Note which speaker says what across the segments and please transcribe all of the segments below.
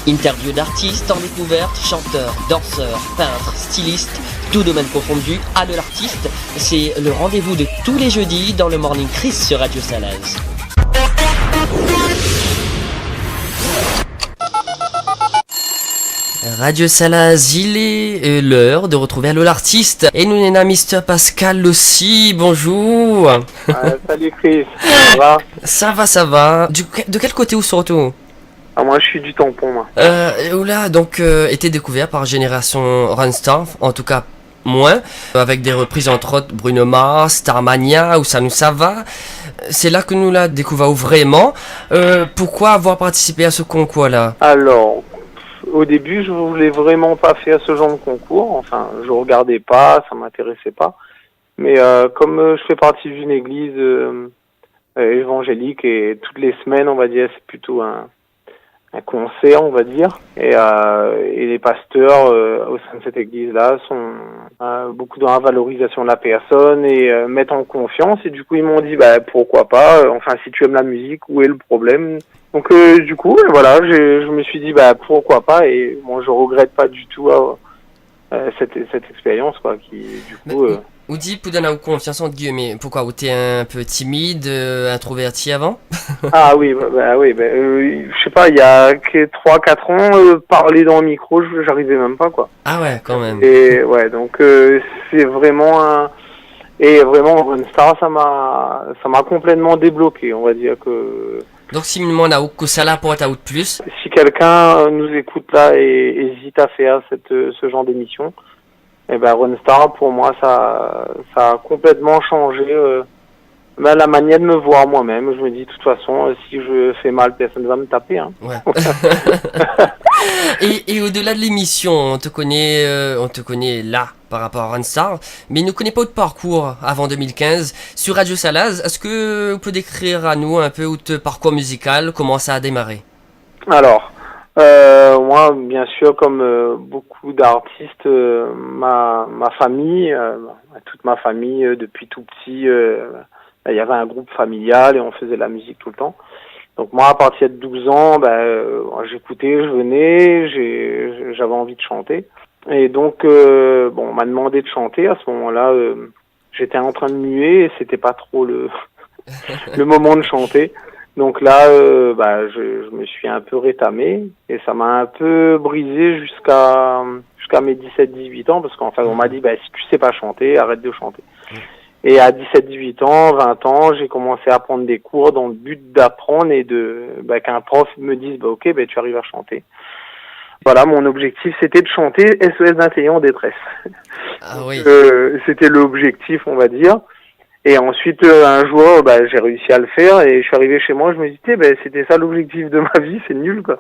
Speaker 1: Interview d'artistes en découverte, chanteurs, danseurs, peintres, stylistes, tout domaine confondu, à de l'artiste. C'est le rendez-vous de tous les jeudis dans le Morning Chris sur Radio Salaz. Radio Salaz, il est l'heure de retrouver Allo l'artiste. Et nous n'avons Mr Pascal aussi, bonjour.
Speaker 2: Salut Chris, ça va?
Speaker 1: Ça va. De quel côté ou surtout?
Speaker 2: Moi je suis du tampon moi.
Speaker 1: Oula, donc été découvert par Génération Runstar, en tout cas moins, avec des reprises entre autres Bruno Mars, Starmania ou Ça nous ça va. C'est là que nous l'a découvert vraiment. Pourquoi avoir participé à ce concours-là?
Speaker 2: Alors, au début je voulais vraiment pas faire ce genre de concours, enfin je regardais pas, ça m'intéressait pas. Mais comme je fais partie d'une église évangélique et toutes les semaines on va dire c'est plutôt un concert, on va dire, et les pasteurs au sein de cette église-là sont beaucoup dans la valorisation de la personne et mettent en confiance. Et du coup, ils m'ont dit, pourquoi pas. Enfin, si tu aimes la musique, où est le problème? Donc, du coup, voilà, je me suis dit, pourquoi pas. Et bon, je regrette pas du tout cette expérience, quoi, qui du coup.
Speaker 1: Ou dit pour donner confiance entre guillemets. Pourquoi? Ou t'es un peu timide, introverti avant?
Speaker 2: Ah oui, je sais pas, il y a 3-4 ans, parler dans le micro, j'arrivais même pas, quoi.
Speaker 1: Ah ouais, quand même.
Speaker 2: Et ouais, donc c'est vraiment et vraiment Runstar, ça m'a complètement débloqué, on va dire que.
Speaker 1: Donc si on a que ça là pour être out plus.
Speaker 2: Si quelqu'un nous écoute là et hésite à faire ce genre d'émission, et Runstar pour moi ça a complètement changé la manière de me voir moi-même. Je me dis de toute façon si je fais mal, personne ne va me taper, hein.
Speaker 1: Ouais. et au-delà de l'émission, on te connaît là par rapport à Runstar, mais il ne connaît pas votre parcours avant 2015 sur Radio Salaz. Est-ce que vous pouvez décrire à nous un peu votre parcours musical, comment ça a démarré?
Speaker 2: Alors, moi, bien sûr, comme beaucoup d'artistes, ma famille, toute ma famille, depuis tout petit, il y avait un groupe familial et on faisait de la musique tout le temps. Donc moi, à partir de 12 ans, j'écoutais, je venais, j'avais envie de chanter. Et donc, on m'a demandé de chanter. À ce moment-là, j'étais en train de muer et c'était pas trop le moment de chanter. Donc là, je me suis un peu rétamé et ça m'a un peu brisé jusqu'à mes 17-18 ans parce qu'en fait, on m'a dit, si tu sais pas chanter, arrête de chanter. Et à 17-18 ans, 20 ans, j'ai commencé à prendre des cours dans le but d'apprendre et qu'un prof me dise, ok, tu arrives à chanter. Voilà, mon objectif, c'était de chanter SOS d'un en détresse.
Speaker 1: Ah oui.
Speaker 2: C'était l'objectif, on va dire. Et ensuite, un jour, j'ai réussi à le faire et je suis arrivé chez moi, je me disais, c'était ça l'objectif de ma vie, c'est nul, quoi.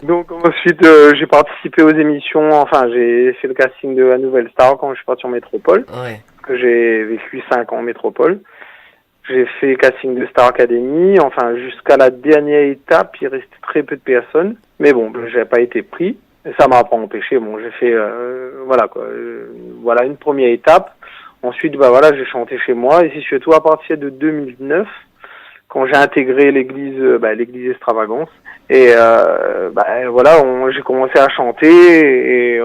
Speaker 2: Donc ensuite, j'ai participé aux émissions, enfin, j'ai fait le casting de La Nouvelle Star quand je suis parti en métropole.
Speaker 1: Ouais.
Speaker 2: Que j'ai vécu 5 ans en métropole. J'ai fait casting de Star Academy, enfin, jusqu'à la dernière étape, il restait très peu de personnes. Mais bon, j'ai pas été pris. Et ça m'a pas empêché, j'ai fait, voilà une première étape. Ensuite, j'ai chanté chez moi et c'est surtout à partir de 2009 quand j'ai intégré l'église Extravagance et j'ai commencé à chanter et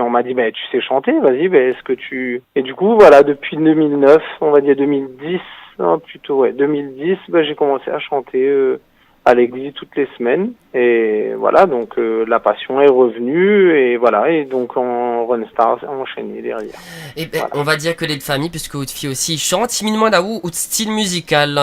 Speaker 2: on m'a dit tu sais chanter, vas-y, est-ce que tu. Et du coup depuis 2009, on va dire 2010, 2010, j'ai commencé à chanter à l'église toutes les semaines et voilà, donc la passion est revenue et voilà, et donc en Runstar a enchaîné derrière.
Speaker 1: Et on va dire que les deux familles, puisque votre fille aussi chante. Si me demande à où votre style musical,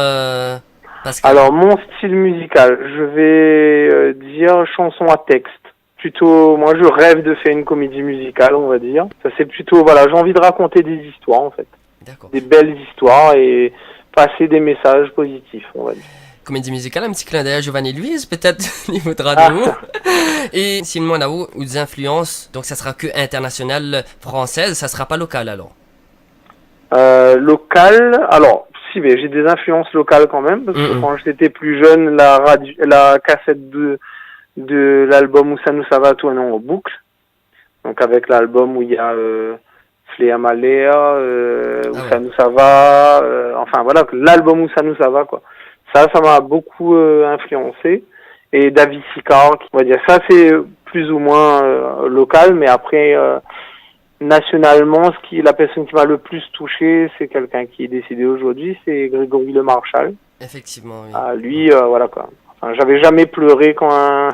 Speaker 1: Pascal.
Speaker 2: Alors mon style musical, je vais dire chanson à texte. Plutôt, moi je rêve de faire une comédie musicale, on va dire. Ça c'est plutôt, j'ai envie de raconter des histoires en fait.
Speaker 1: D'accord.
Speaker 2: Des belles histoires et passer des messages positifs, on va dire.
Speaker 1: Comédie musicale, un petit clin d'œil à Giovanni Louise, peut-être, au niveau de radio. Et si moi, là-haut, ou des influences, donc ça sera que international, française, ça sera pas local alors?
Speaker 2: Local, alors, si, mais j'ai des influences locales quand même, parce que quand j'étais plus jeune, la cassette de l'album Où ça nous ça va tourner en boucle. Donc avec l'album où il y a Fléa Malher, Où ça nous ça va, enfin voilà, l'album Où ça nous ça va, quoi. Ça m'a beaucoup influencé. et David Sicard. On va dire ça, c'est plus ou moins local, mais après nationalement, la personne qui m'a le plus touché, c'est quelqu'un qui est décédé aujourd'hui, c'est Grégory Le Marchal.
Speaker 1: Effectivement, oui.
Speaker 2: Ah, lui, voilà quoi. Enfin, j'avais jamais pleuré quand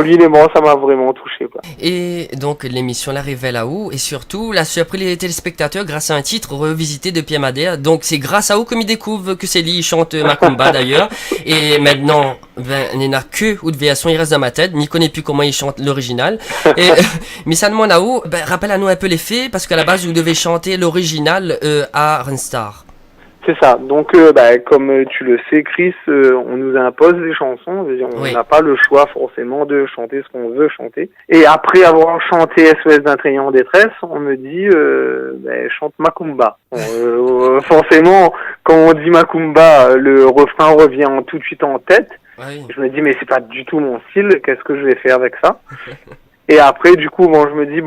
Speaker 2: lui il est mort, ça m'a vraiment touché quoi.
Speaker 1: Et donc l'émission La Révèle à où et surtout la surpris les téléspectateurs grâce à un titre revisité de Pierre Madère. Donc c'est grâce à où comme ils découvrent que c'est lui il chante Macumba d'ailleurs. Et maintenant, il n'y en a que ou de version il reste dans ma tête, m'y connais plus comment il chante l'original. Et mais ça demande à où, rappelle à nous un peu les faits parce qu'à la base vous devez chanter l'original à Renstar.
Speaker 2: C'est ça. Donc, comme tu le sais, Chris, on nous impose des chansons. On n'a pas le choix forcément de chanter ce qu'on veut chanter. Et après avoir chanté SOS d'un traîné en détresse, on me dit chante Macumba. Forcément, quand on dit Macumba, le refrain revient tout de suite en tête. Oui. Je me dis mais c'est pas du tout mon style. Qu'est-ce que je vais faire avec ça? Et après, du coup, je me dis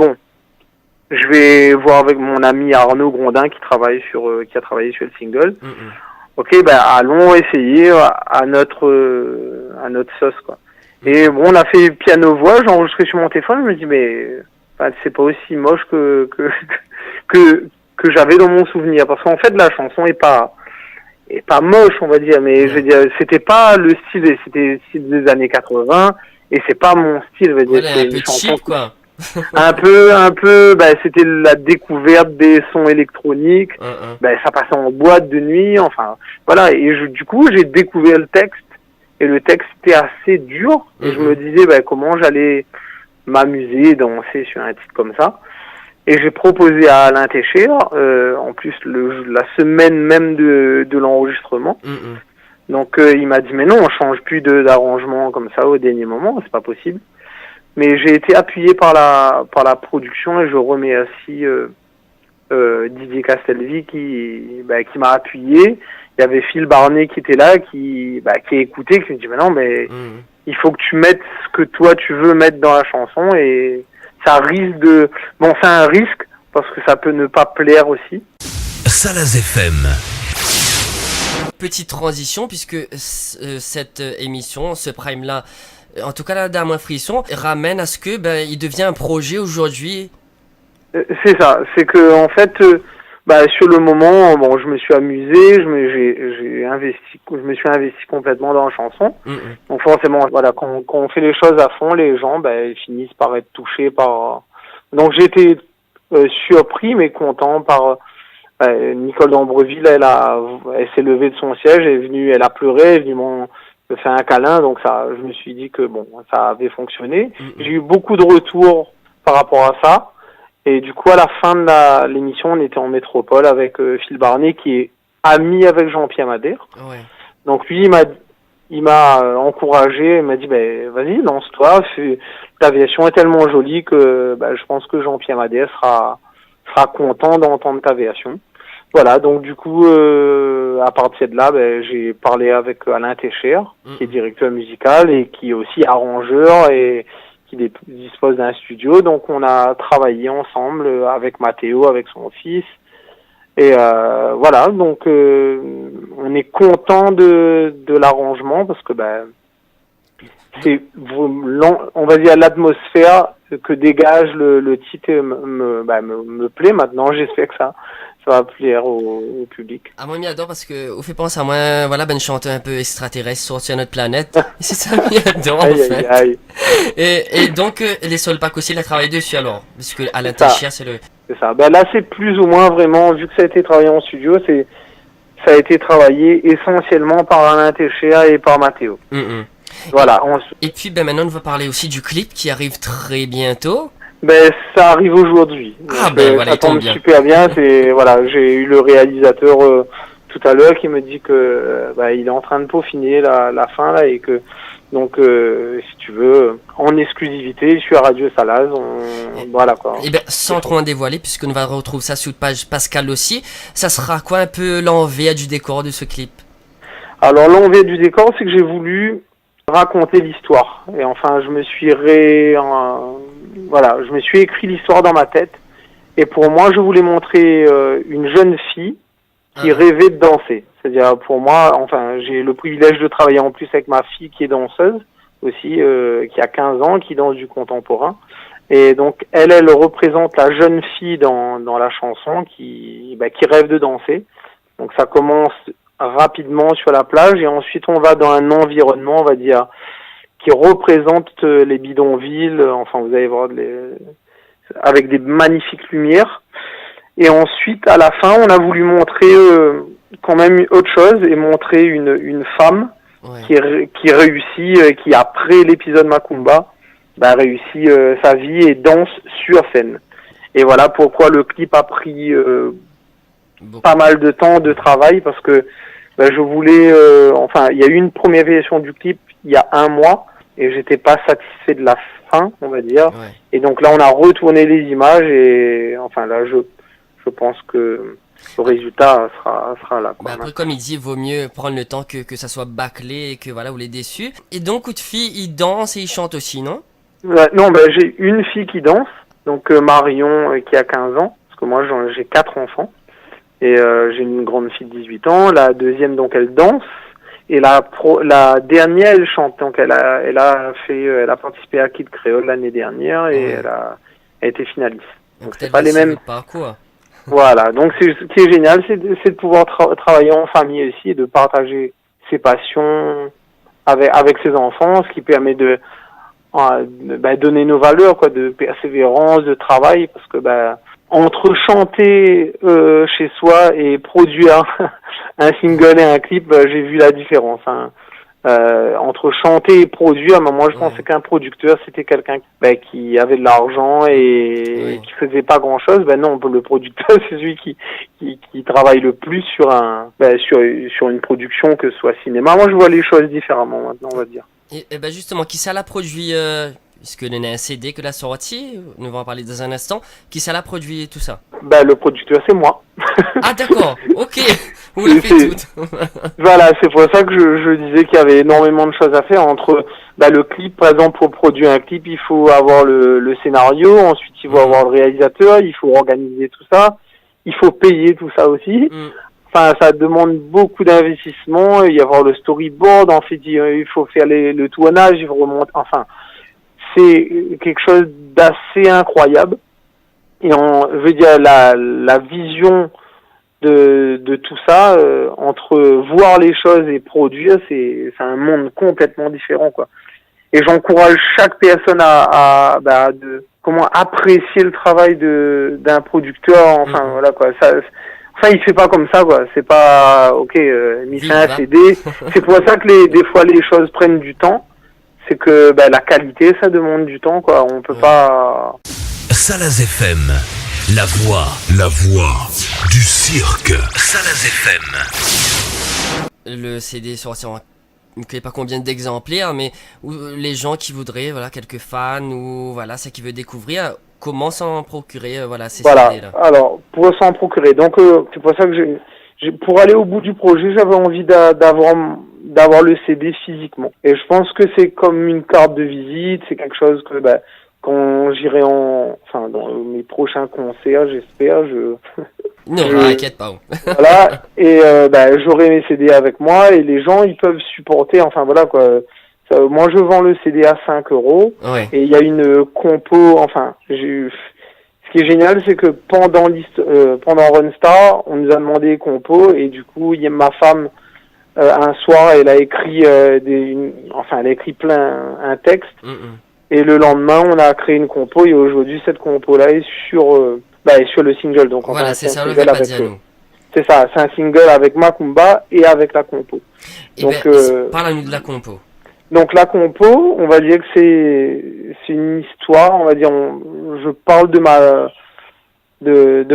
Speaker 2: je vais voir avec mon ami Arnaud Grondin qui a travaillé sur le single. Ok, allons essayer à notre sauce quoi. Et on a fait piano voix, j'ai enregistré sur mon téléphone, je me dis mais c'est pas aussi moche que j'avais dans mon souvenir parce qu'en fait la chanson est pas moche on va dire, mais je veux dire c'était pas le style, c'était le style des années 80 et c'est pas mon style, je veux dire, c'est une chanson quoi. un peu, c'était la découverte des sons électroniques. Ça passait en boîte de nuit, enfin, voilà. Et du coup, j'ai découvert le texte. Et le texte était assez dur. Et je me disais, comment j'allais m'amuser, danser sur un titre comme ça. Et j'ai proposé à Alain Técher, en plus, la semaine même de l'enregistrement. Donc, il m'a dit, mais non, on change plus d'arrangement comme ça au dernier moment, c'est pas possible. Mais j'ai été appuyé par la production et je remercie Didier Castelvy qui m'a appuyé. Il y avait Phil Barnet qui était là, qui a écouté, qui me dit mais non mais il faut que tu mettes ce que toi tu veux mettre dans la chanson et ça risque c'est un risque parce que ça peut ne pas plaire aussi.
Speaker 3: Salaz FM.
Speaker 1: Petite transition puisque cette émission, ce prime là. En tout cas, la Dame à Frisson ramène à ce que il devient un projet aujourd'hui.
Speaker 2: C'est ça. C'est que en fait, sur le moment, je me suis amusé, je me suis investi complètement dans la chanson. Donc forcément, voilà, quand on fait les choses à fond, les gens, ils finissent par être touchés par. Donc j'ai été surpris mais content par. Nicole d'Ambreville, elle s'est levée de son siège, elle a pleuré, elle est venue me faire un câlin, donc ça, je me suis dit que ça avait fonctionné. J'ai eu beaucoup de retours par rapport à ça, et du coup à la fin de l'émission, on était en métropole avec Phil Barnet qui est ami avec Jean-Pierre Madère. Ouais. Donc lui, il m'a encouragé, il m'a dit vas-y, lance-toi, l'aviation est tellement jolie que je pense que Jean-Pierre Madère sera content d'entendre ta version. Voilà, donc du coup, à partir de là, j'ai parlé avec Alain Técher, qui est directeur musical et qui est aussi arrangeur et qui dispose d'un studio. Donc on a travaillé ensemble avec Mathéo, avec son fils. Et voilà, donc on est content de l'arrangement parce que c'est, on va dire, l'atmosphère que dégage le titre me plaît. Maintenant, j'espère que ça va plaire au public.
Speaker 1: Ah, moi, j'adore parce que, vous fait penser à moi, voilà, chanteur un peu extraterrestre sorti à notre planète. C'est ça, j'adore, en fait. Aïe. Et donc, les Solpac aussi, il a travaillé dessus alors, parce que Alain Técher, c'est le...
Speaker 2: C'est ça. Là, c'est plus ou moins vraiment, vu que ça a été travaillé en studio, ça a été travaillé essentiellement par Alain Técher et par Mathéo. Voilà.
Speaker 1: Et puis, maintenant, on va parler aussi du clip qui arrive très bientôt.
Speaker 2: Ça arrive aujourd'hui.
Speaker 1: Voilà,
Speaker 2: ça tombe super bien. Voilà, j'ai eu le réalisateur tout à l'heure qui me dit que il est en train de peaufiner la fin là et que donc si tu veux en exclusivité, je suis à Radio Salaz. Voilà quoi.
Speaker 1: Et sans trop en dévoiler, puisque nous va retrouver ça sur la page Pascal aussi. Ça sera quoi un peu l'envers du décor de ce clip?
Speaker 2: Alors l'envers du décor, c'est que j'ai voulu raconter l'histoire et enfin je me suis écrit l'histoire dans ma tête et pour moi je voulais montrer une jeune fille qui rêvait de danser. C'est-à-dire pour moi, enfin, j'ai le privilège de travailler en plus avec ma fille qui est danseuse aussi, qui a 15 ans, qui danse du contemporain. Et donc elle représente la jeune fille dans la chanson qui rêve de danser. Donc ça commence rapidement sur la plage et ensuite on va dans un environnement, on va dire, qui représente les bidonvilles. Enfin, vous allez voir avec des magnifiques lumières. Et ensuite, à la fin, on a voulu montrer quand même autre chose et montrer une femme qui réussit, qui après l'épisode Macumba, réussit sa vie et danse sur scène. Et voilà pourquoi le clip a pris pas mal de temps de travail, parce que je voulais... il y a eu une première version du clip il y a 1 mois, et j'étais pas satisfait de la fin, on va dire. Ouais. Et donc là, on a retourné les images, et enfin là, je pense que le résultat sera là. Quoi,
Speaker 1: après, comme il dit, il vaut mieux prendre le temps que ça soit bâclé et que voilà, vous les déçus. Et donc, Coup de Fille, il danse et il chante aussi, non?
Speaker 2: Non, j'ai une fille qui danse, donc Marion qui a 15 ans, parce que moi j'ai 4 enfants, et j'ai une grande fille de 18 ans, la deuxième donc elle danse, et la dernière elle chante, donc elle a participé à Kid Creole l'année dernière, et elle a été finaliste.
Speaker 1: Donc c'est pas les mêmes parcours.
Speaker 2: Voilà, donc ce qui est génial, c'est de pouvoir travailler en famille aussi, et de partager ses passions avec ses enfants, ce qui permet de donner nos valeurs, quoi, de persévérance, de travail, parce que entre chanter chez soi et produire un single et un clip, j'ai vu la différence. Hein. Entre chanter et produire, moi je pensais qu'un producteur c'était quelqu'un qui avait de l'argent et qui faisait pas grand chose. Non, le producteur c'est celui qui travaille le plus sur sur une production, que ce soit cinéma. Moi je vois les choses différemment maintenant, on va dire.
Speaker 1: Et justement, qui ça l'a produit, puisque il y a un CD que l'a sorti, nous allons en parler dans un instant, qui ça l'a produit tout ça?
Speaker 2: Le producteur c'est moi.
Speaker 1: Ah d'accord, ok, vous l'avez fait tout.
Speaker 2: Voilà, c'est pour ça que je disais qu'il y avait énormément de choses à faire entre le clip, par exemple, pour produire un clip, il faut avoir le scénario, ensuite il faut avoir le réalisateur, il faut organiser tout ça, il faut payer tout ça aussi. Enfin, ça demande beaucoup d'investissement. Il y avoir le storyboard. En fait, il faut faire le tournage. Il faut remonter. Enfin, c'est quelque chose d'assez incroyable. Et je veux dire, la vision de tout ça, entre voir les choses et produire, c'est un monde complètement différent, quoi. Et j'encourage chaque personne à comment apprécier le travail d'un producteur. Enfin, voilà, quoi. Enfin, il fait pas comme ça, quoi. C'est pas, mis un CD. C'est pour ça que des fois les choses prennent du temps. C'est que, la qualité, ça demande du temps, quoi. On peut pas...
Speaker 3: Salaz FM, la voix du cirque. Salaz FM.
Speaker 1: Le CD est sorti en, je ne sais pas combien d'exemplaires, mais les gens qui voudraient, quelques fans ou ça qui veut découvrir, comment s'en procurer, ces CD-là?
Speaker 2: Alors, pour s'en procurer, donc c'est pour ça que pour aller au bout du projet, j'avais envie d'avoir le CD physiquement. Et je pense que c'est comme une carte de visite, c'est quelque chose que quand j'irai dans mes prochains concerts, j'espère,
Speaker 1: non, t'inquiète pas.
Speaker 2: Voilà, et j'aurai mes CD avec moi et les gens ils peuvent supporter, quoi. Moi je vends le CD à 5 €, et il y a une compo, ce qui est génial c'est que pendant Runstar, on nous a demandé des compos, et du coup ma femme un soir elle a écrit elle a écrit un texte, et le lendemain on a créé une compo, et aujourd'hui cette compo là est sur le single, donc
Speaker 1: c'est ça, le Vepadiano.
Speaker 2: C'est ça, c'est un single avec Macumba et avec la compo.
Speaker 1: Donc parle-nous de la compo.
Speaker 2: Donc la compo, on va dire que c'est une histoire, on va dire, je parle de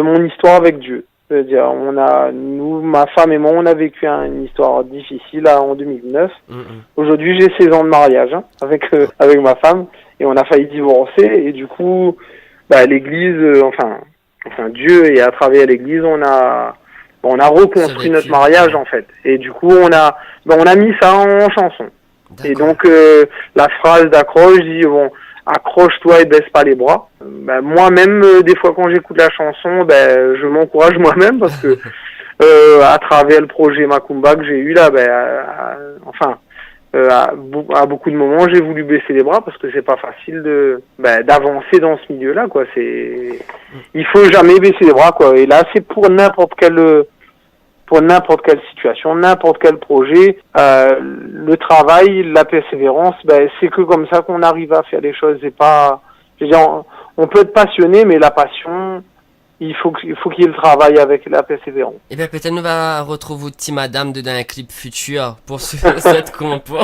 Speaker 2: mon histoire avec Dieu. C'est-à-dire, ma femme et moi, on a vécu une histoire difficile en 2009. Aujourd'hui, j'ai 16 ans de mariage avec ma femme, et on a failli divorcer, et du coup, l'église, Dieu, et à travers l'église, on a reconstruit notre mariage, en fait. Et du coup, on a mis ça en chanson. D'accord. Et donc, la phrase d'accroche dit, accroche-toi et baisse pas les bras. Moi-même, des fois, quand j'écoute la chanson, je m'encourage moi-même, parce que à travers le projet Macumba que j'ai eu là, à beaucoup de moments, j'ai voulu baisser les bras parce que c'est pas facile d'avancer dans ce milieu-là, quoi. Il faut jamais baisser les bras, quoi. Et là, c'est pour n'importe quelle situation, n'importe quel projet, le travail, la persévérance, c'est que comme ça qu'on arrive à faire les choses. C'est pas, je veux dire, on peut être passionné, mais la passion, il faut qu'il y ait le travail avec la persévérance.
Speaker 1: Et bien peut-être nous va retrouver petit madame dans un clip futur pour cette compo.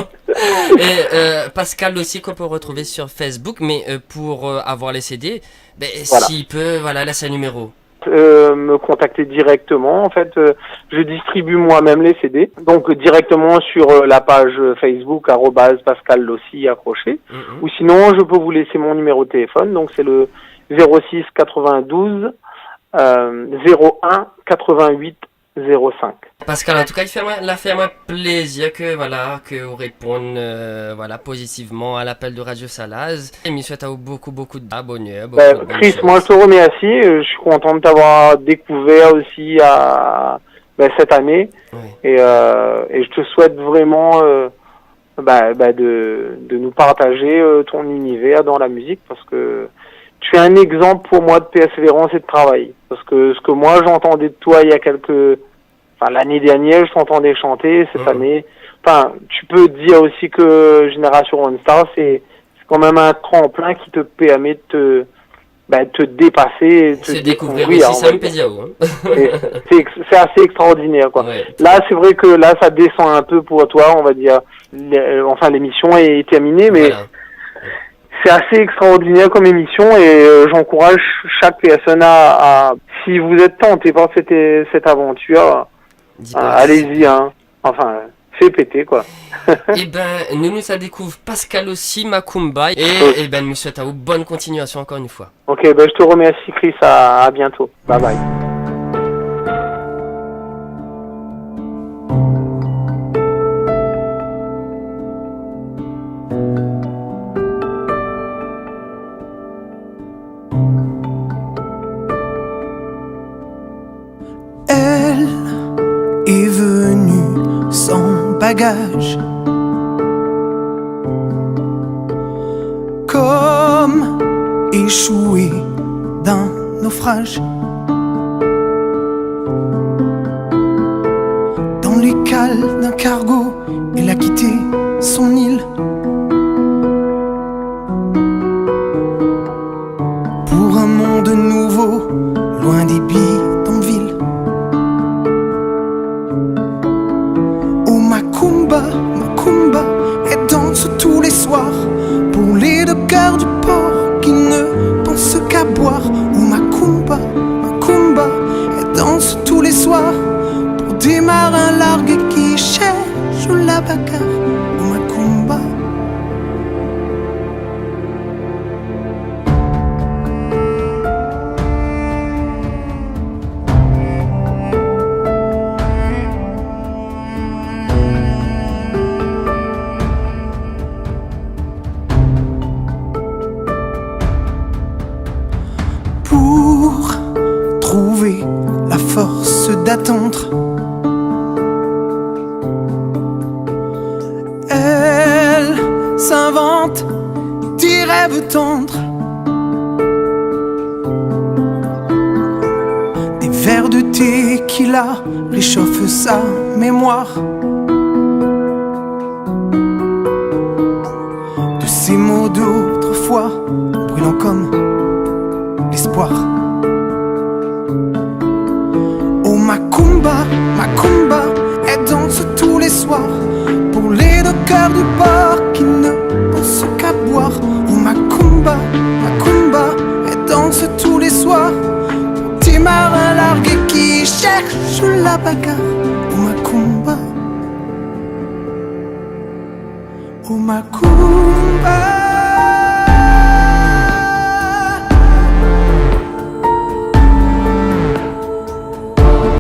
Speaker 1: Et Pascal aussi qu'on peut retrouver sur Facebook, mais pour avoir les CD,
Speaker 2: voilà.
Speaker 1: S'il peut, voilà, là c'est un numéro.
Speaker 2: Me contacter directement. En fait, je distribue moi-même les CD, donc directement sur la page Facebook @Pascal Lossi accroché. Ou sinon, je peux vous laisser mon numéro de téléphone. Donc c'est le 06 92 01 88 05.
Speaker 1: Pascal, en tout cas, il fait moi plaisir que vous répondiez positivement à l'appel de Radio Salaz. Et je souhaite à vous beaucoup d'abonnés.
Speaker 2: Chris, moi je te remercie. Je suis content de t'avoir découvert aussi cette année.
Speaker 1: Oui.
Speaker 2: Et je te souhaite vraiment de nous partager ton univers dans la musique, parce que tu es un exemple pour moi de persévérance et de travail. Parce que ce que moi j'entendais de toi l'année dernière, je t'entendais chanter, cette année. Tu peux dire aussi que Génération Ronstar, c'est quand même un tremplin qui te permet de te dépasser, de te
Speaker 1: découvrir
Speaker 2: découvrir.
Speaker 1: aussi, ça me plaisir, hein.
Speaker 2: C'est assez extraordinaire, quoi.
Speaker 1: Ouais.
Speaker 2: Là, c'est vrai que là, ça descend un peu pour toi, on va dire. L'émission est terminée, mais voilà. C'est assez extraordinaire comme émission, et j'encourage chaque personne à si vous êtes tenté par cette aventure, allez-y, hein. Fais péter, quoi.
Speaker 1: Nous ça découvre Pascal aussi, Macumba, et nous souhaite à vous bonne continuation encore une fois.
Speaker 2: Ok, je te remercie, Chris, à bientôt. Bye bye.
Speaker 4: Elle est venue sans bagage, comme échouée d'un naufrage, dans les cales d'un cargo. Elle a quitté son île pour un monde nouveau, loin des bidonvilles. Oh Macumba, elle danse tous les soirs pour les deux cœurs du port qui ne pensent qu'à boire. Oh Macumba, elle danse tous les soirs pour des marins largues qui cherchent la bagarre. Oh Macumba. La force d'attendre, elle s'invente des rêves tendres, des verres de tequila réchauffent sa mémoire. De ces mots d'autrefois brûlant comme l'espoir. Macumba, elle danse tous les soirs pour les deux cœurs du port qui ne pensent qu'à boire. Oh Macumba, elle danse tous les soirs pour des marins largues qui cherchent la bagarre. Oh Macumba,